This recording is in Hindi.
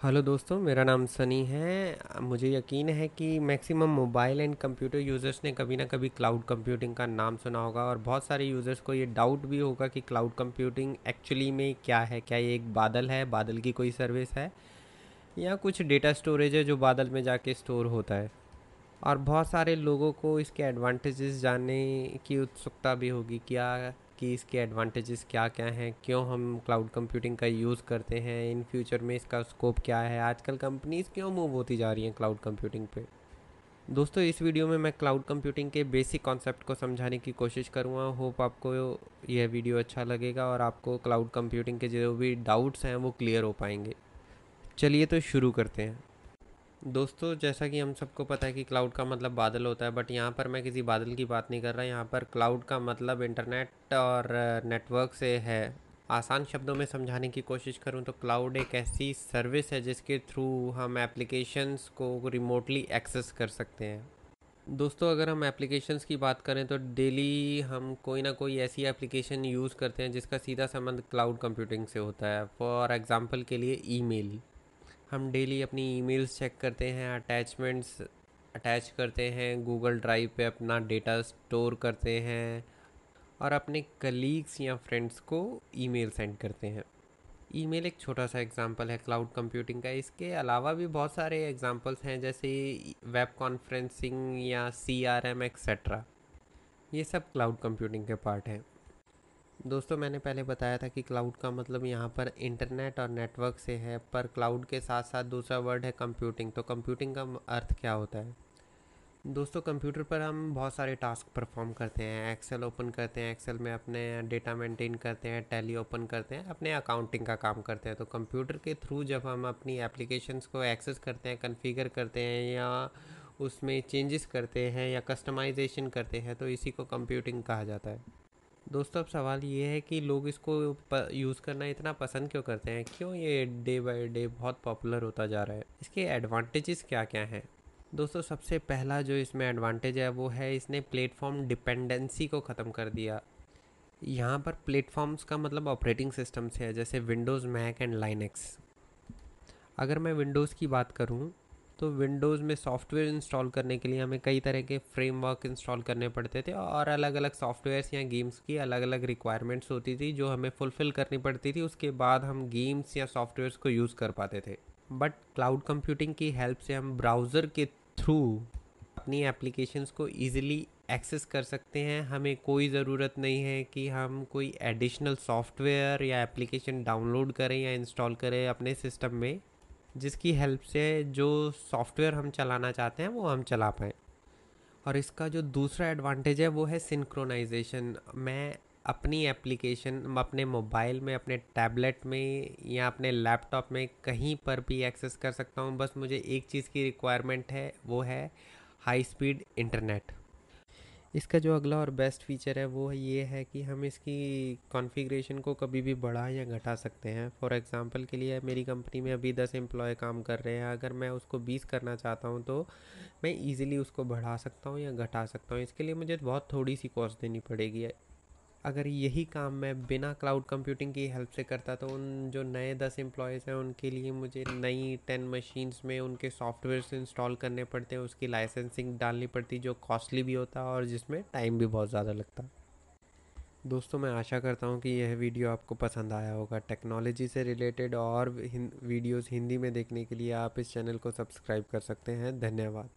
हेलो दोस्तों, मेरा नाम सनी है। मुझे यकीन है कि maximum mobile and computer users ने कभी ना कभी क्लाउड कंप्यूटिंग का नाम सुना होगा और बहुत सारे यूज़र्स को ये डाउट भी होगा कि क्लाउड कंप्यूटिंग एक्चुअली में क्या है। क्या ये एक बादल है, बादल की कोई सर्विस है, या कुछ डेटा स्टोरेज है जो बादल में जाके स्टोर होता है। और बहुत सारे लोगों को इसके एडवांटेजेस जानने की उत्सुकता भी होगी, क्या कि इसके एडवांटेजेस क्या क्या हैं, क्यों हम क्लाउड कंप्यूटिंग का यूज़ करते हैं, इन फ्यूचर में इसका स्कोप क्या है, आजकल कंपनीज क्यों मूव होती जा रही हैं क्लाउड कंप्यूटिंग पे। दोस्तों, इस वीडियो में मैं क्लाउड कंप्यूटिंग के बेसिक कॉन्सेप्ट को समझाने की कोशिश करूँगा। होप आपको यह वीडियो अच्छा लगेगा और आपको क्लाउड कंप्यूटिंग के जो भी डाउट्स हैं वो क्लियर हो पाएंगे। चलिए तो शुरू करते हैं। दोस्तों, जैसा कि हम सबको पता है कि क्लाउड का मतलब बादल होता है, बट यहाँ पर मैं किसी बादल की बात नहीं कर रहा। यहाँ पर क्लाउड का मतलब इंटरनेट और नेटवर्क से है। आसान शब्दों में समझाने की कोशिश करूँ तो क्लाउड एक ऐसी सर्विस है जिसके थ्रू हम एप्लीकेशंस को रिमोटली एक्सेस कर सकते हैं। दोस्तों, अगर हम एप्लीकेशंस की बात करें तो डेली हम कोई ना कोई ऐसी एप्लीकेशन यूज़ करते हैं जिसका सीधा संबंध क्लाउड कंप्यूटिंग से होता है। फॉर एग्जांपल के लिए ईमेल। हम डेली अपनी ईमेल्स चेक करते हैं, अटैचमेंट्स अटैच करते हैं, गूगल ड्राइव पे अपना डेटा स्टोर करते हैं और अपने कलीग्स या फ्रेंड्स को ईमेल सेंड करते हैं। ईमेल एक छोटा सा एग्जांपल है क्लाउड कंप्यूटिंग का। इसके अलावा भी बहुत सारे एग्जांपल्स हैं, जैसे वेब कॉन्फ्रेंसिंग या सीआरएम एक्सेट्रा। ये सब क्लाउड कंप्यूटिंग के पार्ट हैं। दोस्तों, मैंने पहले बताया था कि क्लाउड का मतलब यहाँ पर इंटरनेट और नेटवर्क से है, पर क्लाउड के साथ साथ दूसरा वर्ड है कंप्यूटिंग। तो कंप्यूटिंग का अर्थ क्या होता है? दोस्तों, कंप्यूटर पर हम बहुत सारे टास्क परफॉर्म करते हैं। एक्सेल ओपन करते हैं, एक्सेल में अपने डेटा मेंटेन करते हैं, टैली ओपन करते हैं, अपने अकाउंटिंग का काम करते हैं। तो कंप्यूटर के थ्रू जब हम अपनी एप्लीकेशंस को एक्सेस करते हैं, कॉन्फ़िगर करते हैं, या उसमें चेंजेस करते हैं या कस्टमाइजेशन करते हैं, तो इसी को कंप्यूटिंग कहा जाता है। दोस्तों, अब सवाल ये है कि लोग इसको यूज़ करना इतना पसंद क्यों करते हैं, क्यों ये डे बाय डे बहुत पॉपुलर होता जा रहा है, इसके एडवांटेजेस क्या क्या हैं। दोस्तों, सबसे पहला जो इसमें एडवांटेज है वो है इसने प्लेटफॉर्म डिपेंडेंसी को ख़त्म कर दिया। यहाँ पर प्लेटफॉर्म्स का मतलब ऑपरेटिंग सिस्टम से है, जैसे विंडोज़, मैक एंड लाइनेक्स। अगर मैं विंडोज़ की बात करूँ तो विंडोज़ में सॉफ्टवेयर इंस्टॉल करने के लिए हमें कई तरह के फ्रेमवर्क इंस्टॉल करने पड़ते थे और अलग अलग सॉफ्टवेयर्स या गेम्स की अलग अलग रिक्वायरमेंट्स होती थी जो हमें फुलफ़िल करनी पड़ती थी। उसके बाद हम गेम्स या सॉफ्टवेयर्स को यूज़ कर पाते थे। बट क्लाउड कंप्यूटिंग की हेल्प से हम ब्राउज़र के थ्रू अपनी एप्लीकेशंस को ईज़िली एक्सेस कर सकते हैं। हमें कोई ज़रूरत नहीं है कि हम कोई एडिशनल सॉफ्टवेयर या एप्लीकेशन डाउनलोड करें या इंस्टॉल करें अपने सिस्टम में, जिसकी हेल्प से जो सॉफ्टवेयर हम चलाना चाहते हैं वो हम चला पाएँ। और इसका जो दूसरा एडवांटेज है वो है सिंक्रोनाइजेशन। मैं अपनी एप्लीकेशन अपने मोबाइल में, अपने टैबलेट में या अपने लैपटॉप में कहीं पर भी एक्सेस कर सकता हूँ। बस मुझे एक चीज़ की रिक्वायरमेंट है, वो है हाई स्पीड इंटरनेट। इसका जो अगला और बेस्ट फीचर है वो ये है कि हम इसकी कॉन्फ़िगरेशन को कभी भी बढ़ा या घटा सकते हैं। फॉर एग्जांपल के लिए मेरी कंपनी में अभी 10 एम्प्लॉय काम कर रहे हैं। अगर मैं उसको 20 करना चाहता हूँ तो मैं इजीली उसको बढ़ा सकता हूँ या घटा सकता हूँ। इसके लिए मुझे बहुत थोड़ी सी कॉस्ट देनी पड़ेगी। अगर यही काम मैं बिना क्लाउड कंप्यूटिंग की हेल्प से करता तो उन जो नए 10 एम्प्लॉयज़ हैं उनके लिए मुझे नई 10 मशीन्स में उनके सॉफ्टवेयर इंस्टॉल करने पड़ते हैं, उसकी लाइसेंसिंग डालनी पड़ती जो कॉस्टली भी होता और जिसमें टाइम भी बहुत ज़्यादा लगता। दोस्तों, मैं आशा करता हूँ कि यह वीडियो आपको पसंद आया होगा। टेक्नोलॉजी से रिलेटेड और वीडियोस हिंदी में देखने के लिए आप इस चैनल को सब्सक्राइब कर सकते हैं। धन्यवाद।